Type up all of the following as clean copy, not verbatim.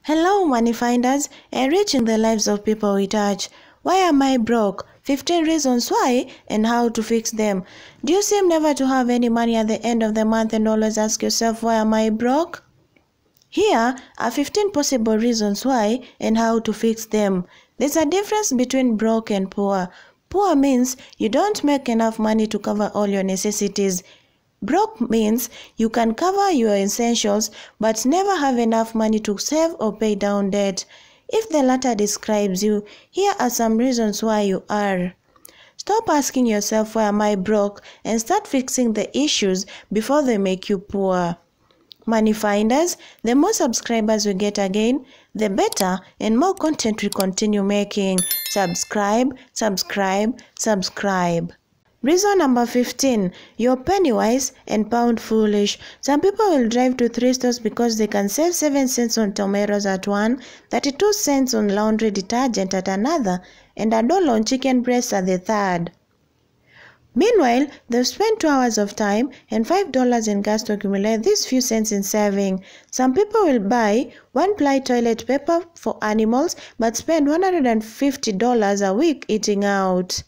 Hello money finders, enriching the lives of people we touch. Why am I broke? 15 reasons why and how to fix them. Do you seem never to have any money at the end of the month and always ask yourself, why am I broke? Here are 15 possible reasons why and how to fix them. There's a difference between broke and poor. Poor means you don't make enough money to cover all your necessities. Broke means you can cover your essentials but never have enough money to save or pay down debt. If the latter describes you, here are some reasons why you are. Stop asking yourself, why am I broke, and start fixing the issues before they make you poor. Money finders, the more subscribers we get again, the better and more content we continue making. Subscribe, subscribe, subscribe. Reason number 15, you're penny wise and pound foolish. Some people will drive to 3 stores because they can save 7 cents on tomatoes at one, 32 cents on laundry detergent at another, and $1 on chicken breasts at the third. Meanwhile, they've spent 2 hours of time and $5 in gas to accumulate these few cents in saving. Some people will buy 1-ply toilet paper for animals but spend $150 a week eating out.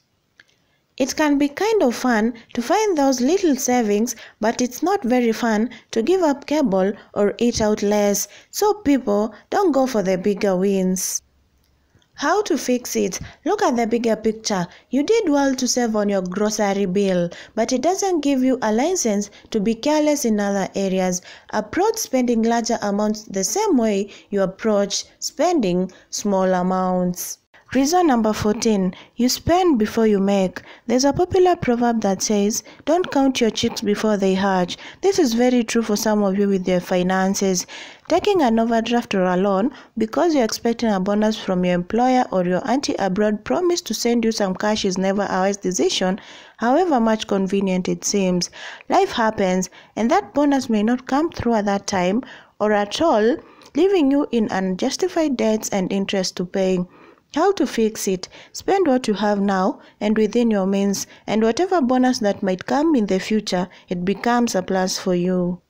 It can be kind of fun to find those little savings, but it's not very fun to give up cable or eat out less, so people don't go for the bigger wins. How to fix it? Look at the bigger picture. You did well to save on your grocery bill, but it doesn't give you a license to be careless in other areas. Approach spending larger amounts the same way you approach spending small amounts. Reason number 14, you spend before you make. There's a popular proverb that says, don't count your chicks before they hatch. This is very true for some of you with your finances. Taking an overdraft or a loan because you're expecting a bonus from your employer or your auntie abroad promised to send you some cash is never a wise decision, however much convenient it seems. Life happens, and that bonus may not come through at that time or at all, leaving you in unjustified debts and interest to pay. How to fix it? Spend what you have now and within your means, and whatever bonus that might come in the future, it becomes a plus for you.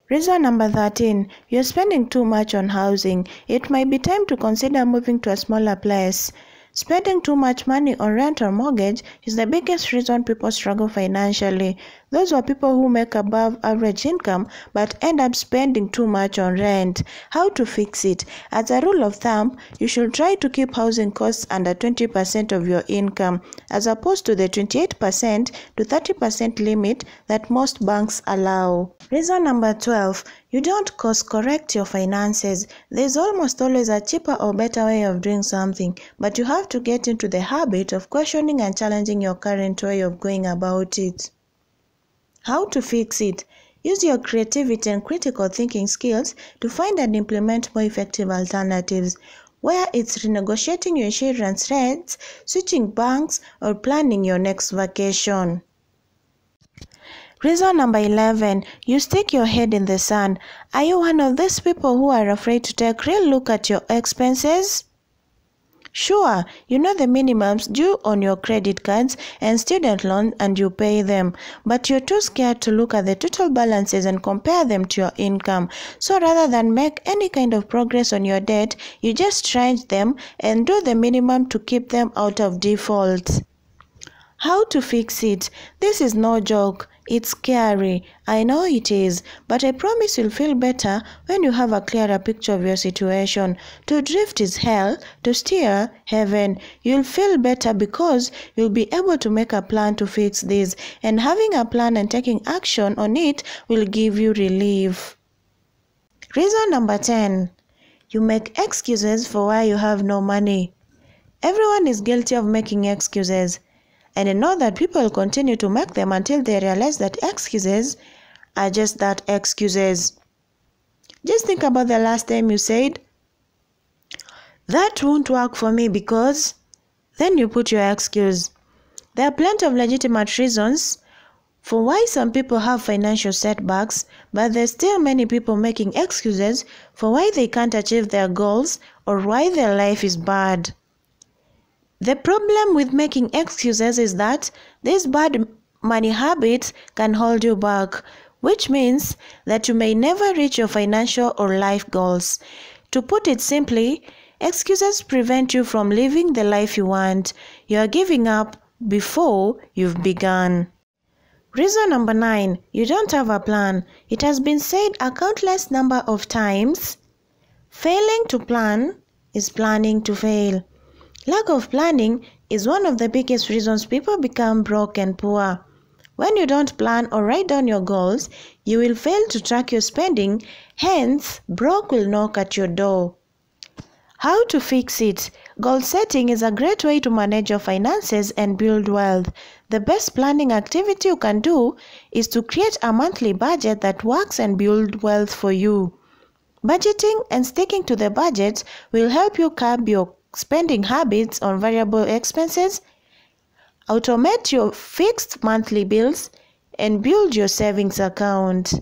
Reason number 13, you're spending too much on housing. It might be time to consider moving to a smaller place. Spending too much money on rent or mortgage is the biggest reason people struggle financially. Those are people who make above average income but end up spending too much on rent. How to fix it? As a rule of thumb, you should try to keep housing costs under 20% of your income, as opposed to the 28% to 30% limit that most banks allow. Reason number 12, you don't course correct your finances. There's almost always a cheaper or better way of doing something, but you have to get into the habit of questioning and challenging your current way of going about it. How to fix it? Use your creativity and critical thinking skills to find and implement more effective alternatives, where it's renegotiating your insurance rates, switching banks, or planning your next vacation. Reason number 11, you stick your head in the sand. Are you one of these people who are afraid to take a real look at your expenses? Sure, you know the minimums due on your credit cards and student loans and you pay them, but you're too scared to look at the total balances and compare them to your income. So rather than make any kind of progress on your debt, you just tranche them and do the minimum to keep them out of default. How to fix it? This is no joke. It's scary. I know it is, but I promise you'll feel better when you have a clearer picture of your situation. To drift is hell, to steer heaven. You'll feel better because you'll be able to make a plan to fix this, and having a plan and taking action on it will give you relief. Reason number 10, you make excuses for why you have no money. Everyone is guilty of making excuses. And I know that people continue to make them until they realize that excuses are just that, excuses. Just think about the last time you said, that won't work for me because, then you put your excuse. There are plenty of legitimate reasons for why some people have financial setbacks, but there's still many people making excuses for why they can't achieve their goals or why their life is bad. The problem with making excuses is that these bad money habits can hold you back, which means that you may never reach your financial or life goals. To put it simply, excuses prevent you from living the life you want. You are giving up before you've begun. Reason number 9, you don't have a plan. It has been said a countless number of times, failing to plan is planning to fail. Lack of planning is one of the biggest reasons people become broke and poor. When you don't plan or write down your goals, you will fail to track your spending, hence, broke will knock at your door. How to fix it? Goal setting is a great way to manage your finances and build wealth. The best planning activity you can do is to create a monthly budget that works and build wealth for you. Budgeting and sticking to the budget will help you curb your spending habits on variable expenses, automate your fixed monthly bills, and build your savings account.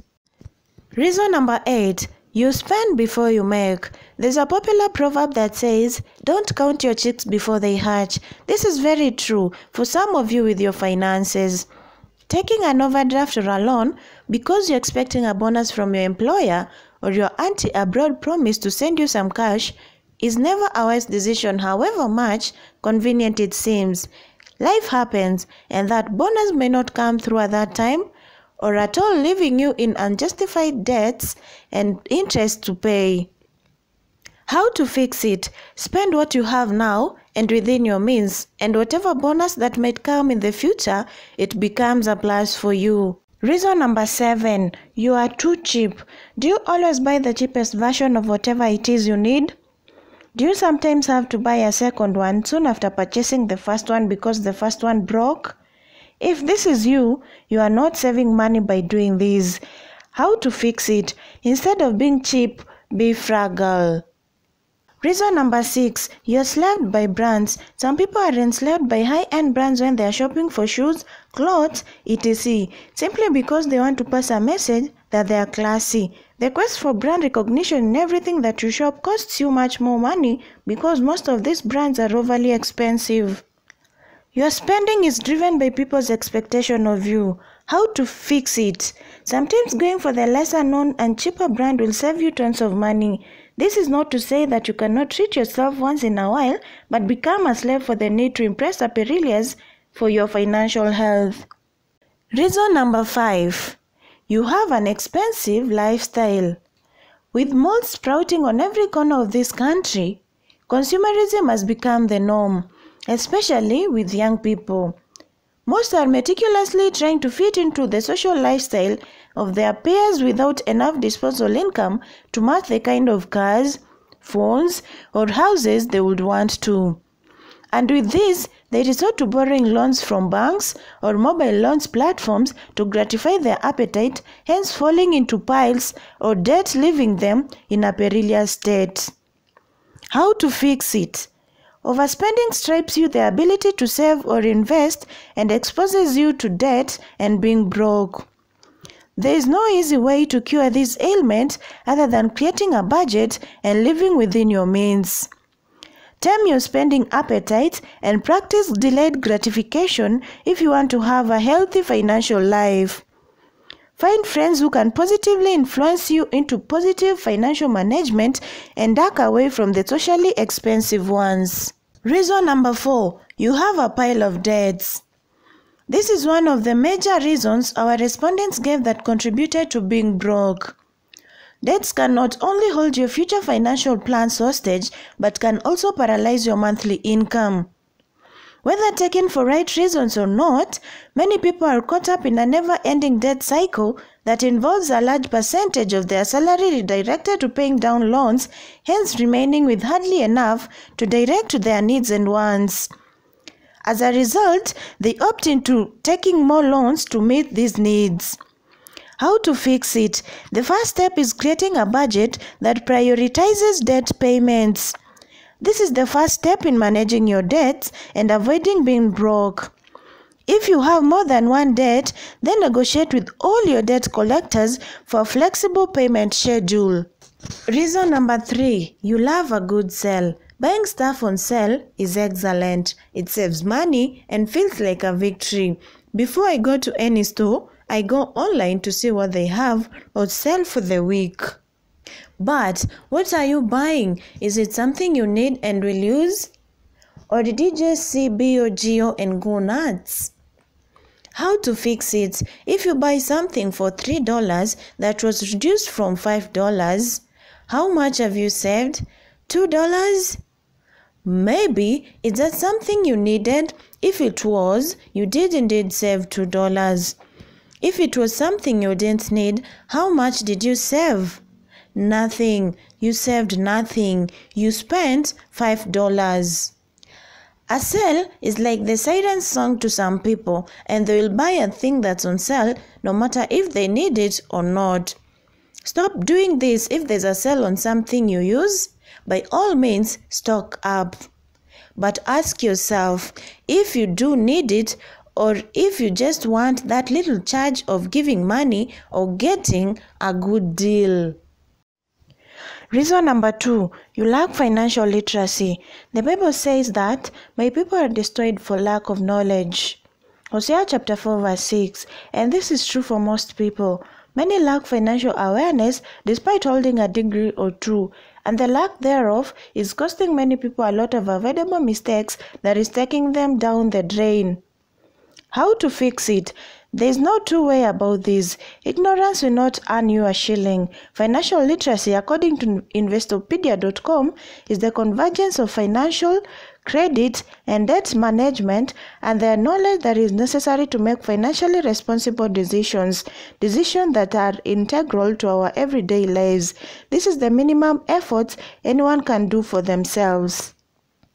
Reason number 8, you spend before you make. There's a popular proverb that says, don't count your chicks before they hatch. This is very true for some of you with your finances. Taking an overdraft or a loan because you're expecting a bonus from your employer or your auntie abroad promised to send you some cash is never a wise decision, however much convenient it seems. Life happens, and that bonus may not come through at that time or at all, leaving you in unjustified debts and interest to pay. How to fix it? Spend what you have now and within your means, and whatever bonus that might come in the future, it becomes a plus for you. Reason number 7, you are too cheap. Do you always buy the cheapest version of whatever it is you need? Do you sometimes have to buy a second one soon after purchasing the first one because the first one broke? If this is you, you are not saving money by doing this. How to fix it? Instead of being cheap, be frugal. Reason number 6, you're enslaved by brands. Some people are enslaved by high-end brands when they are shopping for shoes, clothes, etc. simply because they want to pass a message that they are classy. The quest for brand recognition in everything that you shop costs you much more money because most of these brands are overly expensive. Your spending is driven by people's expectation of you. How to fix it? Sometimes going for the lesser known and cheaper brand will save you tons of money. This is not to say that you cannot treat yourself once in a while, but become a slave for the need to impress appearances for your financial health. Reason number 5, you have an expensive lifestyle. With malls sprouting on every corner of this country, consumerism has become the norm, especially with young people. Most are meticulously trying to fit into the social lifestyle of their peers without enough disposable income to match the kind of cars, phones, or houses they would want to. And with this, they resort to borrowing loans from banks or mobile loans platforms to gratify their appetite, hence falling into piles or debt, leaving them in a perilous state. How to fix it? Overspending strips you the ability to save or invest and exposes you to debt and being broke. There is no easy way to cure this ailment other than creating a budget and living within your means. Tame your spending appetite and practice delayed gratification if you want to have a healthy financial life. Find friends who can positively influence you into positive financial management and duck away from the socially expensive ones. Reason number 4, you have a pile of debts. This is one of the major reasons our respondents gave that contributed to being broke. Debts can not only hold your future financial plans hostage, but can also paralyze your monthly income. Whether taken for right reasons or not, many people are caught up in a never-ending debt cycle that involves a large percentage of their salary redirected to paying down loans, hence remaining with hardly enough to direct to their needs and wants. As a result, they opt into taking more loans to meet these needs. How to fix it? The first step is creating a budget that prioritizes debt payments. This is the first step in managing your debts and avoiding being broke. If you have more than one debt, then negotiate with all your debt collectors for a flexible payment schedule. Reason number 3, you love a good sale. Buying stuff on sale is excellent. It saves money and feels like a victory. Before I go to any store, I go online to see what they have or sell for the week. But what are you buying? Is it something you need and will use? Or did you just see BOGO and go nuts? How to fix it? If you buy something for $3 that was reduced from $5, how much have you saved? $2? Maybe it's that something you needed. If it was, you did indeed save $2. If it was something you didn't need, how much did you save? Nothing. You saved nothing. You spent $5. A sale is like the siren song to some people, and they will buy a thing that's on sale no matter if they need it or not. Stop doing this. If there's a sale on something you use, by all means stock up. But ask yourself if you do need it, or if you just want that little charge of giving money or getting a good deal. Reason number 2, you lack financial literacy. The Bible says that my people are destroyed for lack of knowledge. Hosea chapter 4 verse 6. And this is true for most people. Many lack financial awareness despite holding a degree or two, and the lack thereof is costing many people a lot of avoidable mistakes that is taking them down the drain. How to fix it? There is no two-way about this. Ignorance will not earn you a shilling. Financial literacy, according to Investopedia.com, is the convergence of financial, credit, and debt management and the knowledge that is necessary to make financially responsible decisions that are integral to our everyday lives. This is the minimum efforts anyone can do for themselves.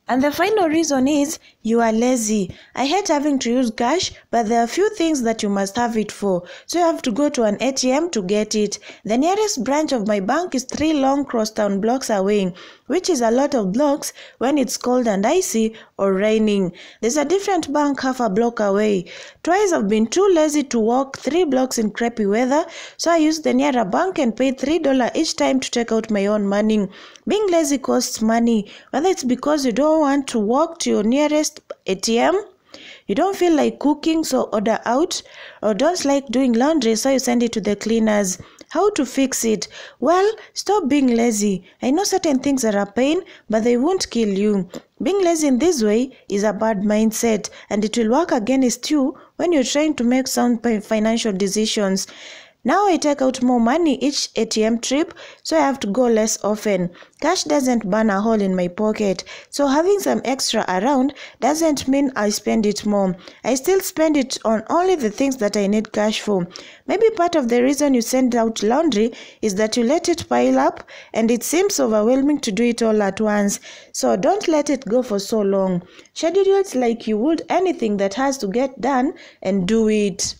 And the final reason is you are lazy. I hate having to use cash, but there are few things that you must have it for. So you have to go to an ATM to get it. The nearest branch of my bank is 3 long crosstown blocks away, which is a lot of blocks when it's cold and icy or raining. There's a different bank half a block away. Twice I've been too lazy to walk 3 blocks in crappy weather, so I used the nearer bank and paid $3 each time to take out my own money. Being lazy costs money, whether it's because you don't want to walk to your nearest ATM, you don't feel like cooking so order out, or don't like doing laundry so you send it to the cleaners. How to fix it? Well, stop being lazy. I know certain things are a pain, but they won't kill you. Being lazy in this way is a bad mindset, and it will work against you when you're trying to make sound financial decisions. Now I take out more money each ATM trip, so I have to go less often. Cash doesn't burn a hole in my pocket, so having some extra around doesn't mean I spend it more. I still spend it on only the things that I need cash for. Maybe part of the reason you send out laundry is that you let it pile up and it seems overwhelming to do it all at once. So don't let it go for so long. Schedule it like you would anything that has to get done and do it.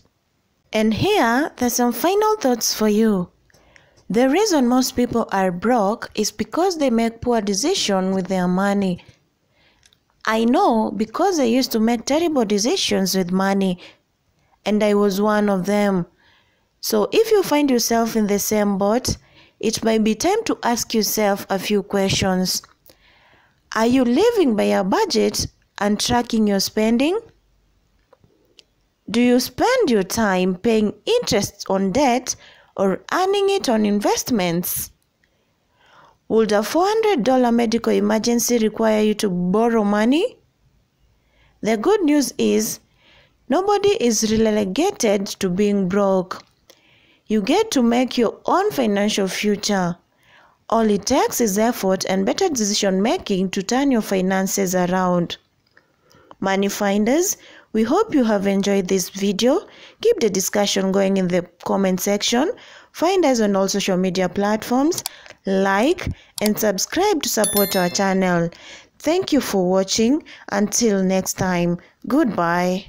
And here, there's some final thoughts for you. The reason most people are broke is because they make poor decisions with their money. I know because I used to make terrible decisions with money, and I was one of them. So if you find yourself in the same boat, it might be time to ask yourself a few questions. Are you living by a budget and tracking your spending? Do you spend your time paying interest on debt or earning it on investments? Would a $400 medical emergency require you to borrow money? The good news is, nobody is relegated to being broke. You get to make your own financial future. All it takes is effort and better decision making to turn your finances around. Money finders, we hope you have enjoyed this video. Keep the discussion going in the comment section. Find us on all social media platforms. Like and subscribe to support our channel. Thank you for watching. Until next time, goodbye.